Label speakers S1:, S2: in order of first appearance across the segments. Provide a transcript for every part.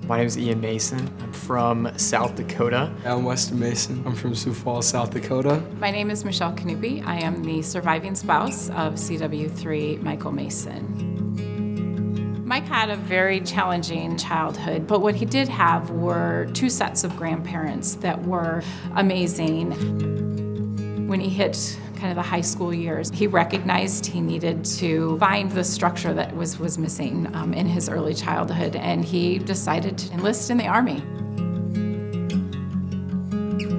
S1: My name is Ian Mason. I'm from South Dakota.
S2: I'm Weston Mason. I'm from Sioux Falls, South Dakota.
S3: My name is Michelle Kanupi. I am the surviving spouse of CW3 Michael Mason. Mike had a very challenging childhood, but what he did have were two sets of grandparents that were amazing. When he hit kind of the high school years, he recognized he needed to find the structure that was missing in his early childhood, and he decided to enlist in the Army.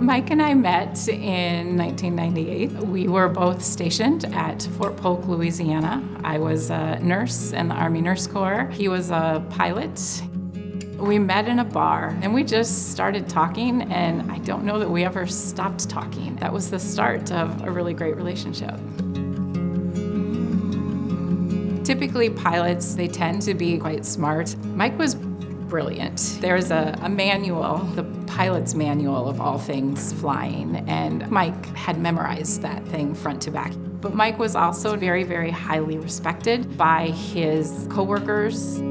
S3: Mike and I met in 1998. We were both stationed at Fort Polk, Louisiana. I was a nurse in the Army Nurse Corps. He was a pilot. We met in a bar and we just started talking, and I don't know that we ever stopped talking. That was the start of a really great relationship. Typically pilots, they tend to be quite smart. Mike was brilliant. There's a manual, the pilot's manual of all things flying, and Mike had memorized that thing front to back. But Mike was also very, very highly respected by his coworkers.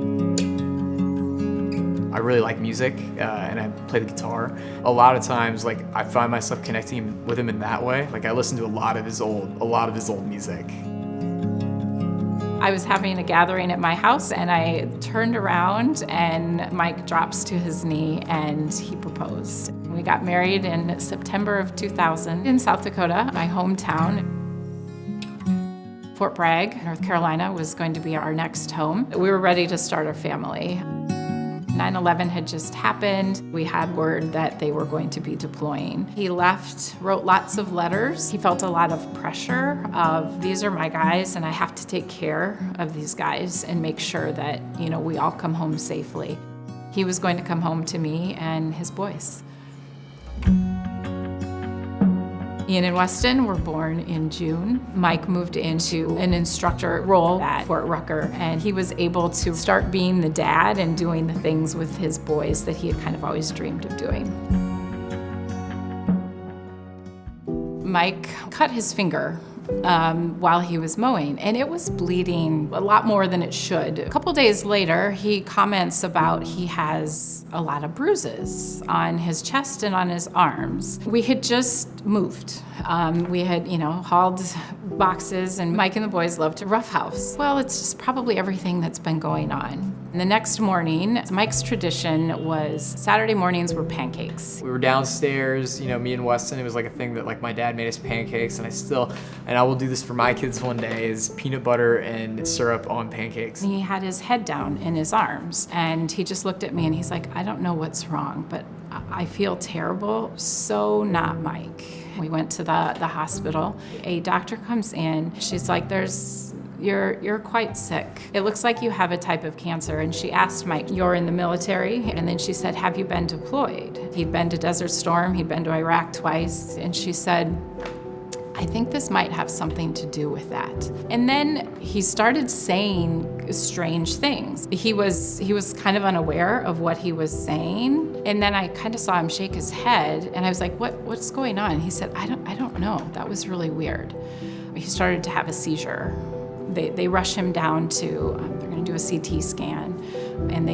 S1: I really like music and I play the guitar. A lot of times, like, I find myself connecting with him in that way. Like, I listen to a lot of his old music.
S3: I was having a gathering at my house and I turned around and Mike drops to his knee and he proposed. We got married in September of 2000 in South Dakota, my hometown. Fort Bragg, North Carolina was going to be our next home. We were ready to start our family. 9/11 had just happened. We had word that they were going to be deploying. He left, wrote lots of letters. He felt a lot of pressure of, these are my guys and I have to take care of these guys and make sure that, we all come home safely. He was going to come home to me and his boys. Ian and Weston were born in June. Mike moved into an instructor role at Fort Rucker, and he was able to start being the dad and doing the things with his boys that he had kind of always dreamed of doing. Mike cut his finger while he was mowing, and it was bleeding a lot more than it should. A couple days later, he comments about he has a lot of bruises on his chest and on his arms. We had just moved. We had, hauled boxes, and Mike and the boys loved to roughhouse. Well, it's just probably everything that's been going on. And the next morning, Mike's tradition was Saturday mornings were pancakes.
S1: We were downstairs, me and Weston. It was like a thing that, like, my dad made us pancakes, and I will do this for my kids one day, is peanut butter and syrup on pancakes.
S3: He had his head down in his arms, and he just looked at me and he's like, I don't know what's wrong, but I feel terrible. So not Mike. We went to the hospital. A doctor comes in. She's like, you're quite sick. It looks like you have a type of cancer. And she asked Mike, you're in the military? And then she said, have you been deployed? He'd been to Desert Storm, he'd been to Iraq twice. And she said, I think this might have something to do with that. And then he started saying strange things. He was kind of unaware of what he was saying. And then I kind of saw him shake his head, and I was like, what's going on? And he said, I don't know. That was really weird. He started to have a seizure. They rush him down to, they're gonna do a CT scan, and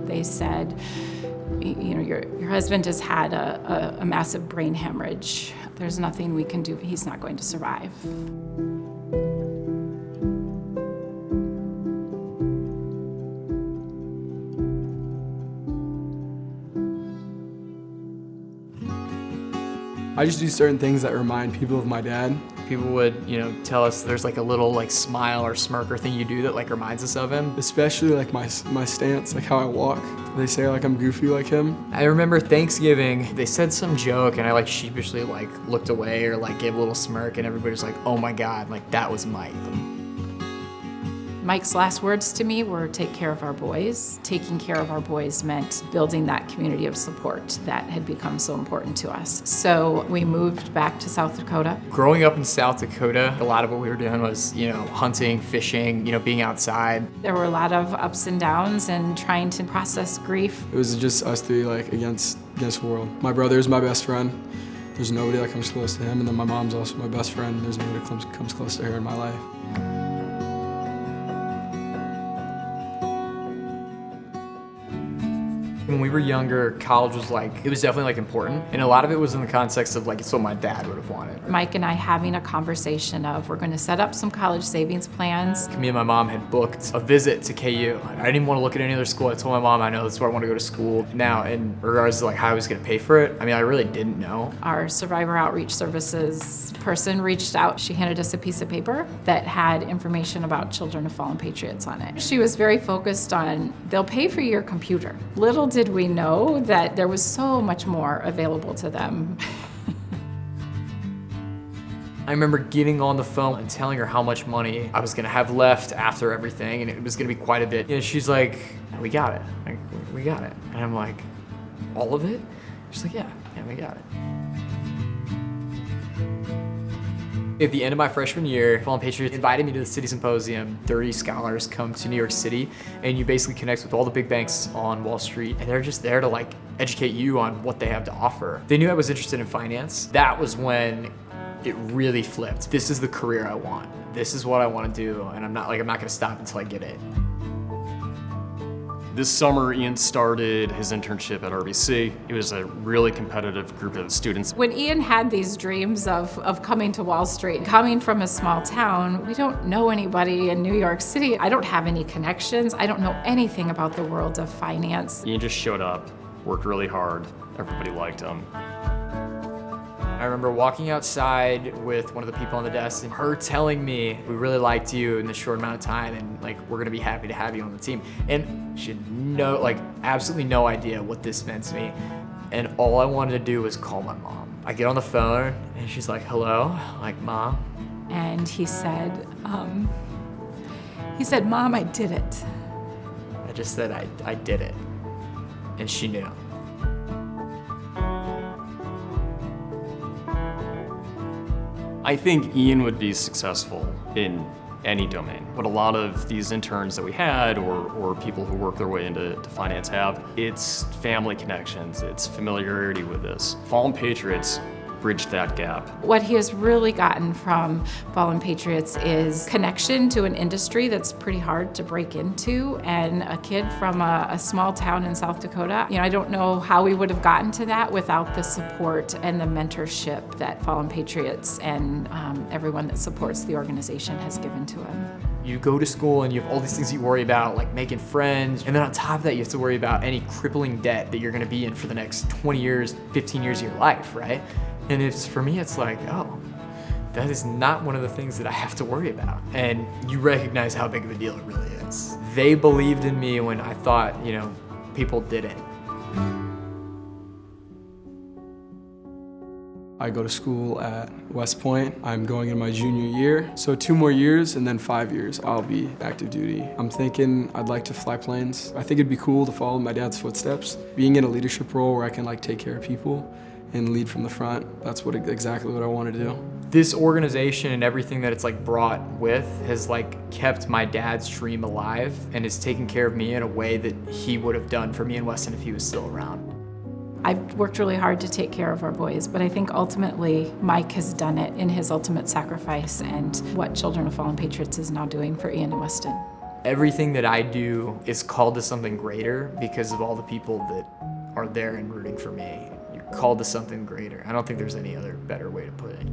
S3: they said, your husband has had a massive brain hemorrhage. There's nothing we can do. He's not going to survive.
S2: I just do certain things that remind people of my dad.
S1: People would, tell us there's like a little like smile or smirk or thing you do that like reminds us of him.
S2: Especially like my stance, like how I walk. They say like I'm goofy like him.
S1: I remember Thanksgiving, they said some joke and I like sheepishly like looked away or like gave a little smirk, and everybody's like, oh my God, like that was Mike.
S3: Mike's last words to me were, take care of our boys. Taking care of our boys meant building that community of support that had become so important to us. So we moved back to South Dakota.
S1: Growing up in South Dakota, a lot of what we were doing was, hunting, fishing, being outside.
S3: There were a lot of ups and downs and trying to process grief.
S2: It was just us three like against the world. My brother is my best friend. There's nobody that comes close to him, and then my mom's also my best friend. There's nobody that comes close to her in my life.
S1: When we were younger, college was like, it was definitely like important. And a lot of it was in the context of like, it's what my dad would have wanted.
S3: Mike and I having a conversation of, we're going to set up some college savings plans.
S1: Me and my mom had booked a visit to KU. I didn't even want to look at any other school. I told my mom, I know this is where I want to go to school. Now, in regards to like how I was going to pay for it, I mean, I really didn't know.
S3: Our survivor outreach services person reached out. She handed us a piece of paper that had information about Children of Fallen Patriots on it. She was very focused on, they'll pay for your computer. Little did we know that there was so much more available to them.
S1: I remember getting on the phone and telling her how much money I was gonna have left after everything, and it was gonna be quite a bit. And she's like, we got it. Like, we got it. And I'm like, all of it? She's like, yeah, we got it. At the end of my freshman year, Fallen Patriots invited me to the City Symposium. 30 scholars come to New York City, and you basically connect with all the big banks on Wall Street, and they're just there to like educate you on what they have to offer. They knew I was interested in finance. That was when it really flipped. This is the career I want. This is what I want to do, and I'm not gonna stop until I get it.
S4: This summer, Ian started his internship at RBC. It was a really competitive group of students.
S3: When Ian had these dreams of coming to Wall Street, coming from a small town, we don't know anybody in New York City. I don't have any connections. I don't know anything about the world of finance.
S4: Ian just showed up, worked really hard. Everybody liked him.
S1: I remember walking outside with one of the people on the desk and her telling me, we really liked you in this short amount of time and like, we're gonna be happy to have you on the team. And she had absolutely no idea what this meant to me. And all I wanted to do was call my mom. I get on the phone and she's like, hello, like, Mom.
S3: And he said, Mom, I did it.
S1: I just said, I did it. And she knew.
S4: I think Ian would be successful in any domain. What a lot of these interns that we had or people who work their way into finance have, it's family connections, it's familiarity with this. Fallen Patriots bridged that gap.
S3: What he has really gotten from Fallen Patriots is connection to an industry that's pretty hard to break into, and a kid from a small town in South Dakota. You know, I don't know how we would have gotten to that without the support and the mentorship that Fallen Patriots and everyone that supports the organization has given to him.
S1: You go to school and you have all these things you worry about, like making friends, and then on top of that, you have to worry about any crippling debt that you're gonna be in for the next 20 years, 15 years of your life, right? And for me, it's like, oh, that is not one of the things that I have to worry about. And you recognize how big of a deal it really is. They believed in me when I thought, people didn't.
S2: I go to school at West Point. I'm going into my junior year. So 2 more years and then 5 years, I'll be active duty. I'm thinking I'd like to fly planes. I think it'd be cool to follow my dad's footsteps. Being in a leadership role where I can take care of people and lead from the front, that's exactly what I want to do.
S1: This organization and everything that it's brought with has kept my dad's dream alive and has taken care of me in a way that he would have done for me and Weston if he was still around.
S3: I've worked really hard to take care of our boys, but I think ultimately Mike has done it in his ultimate sacrifice and what Children of Fallen Patriots is now doing for Ian and Weston.
S1: Everything that I do is called to something greater because of all the people that are there and rooting for me. You're called to something greater. I don't think there's any other better way to put it.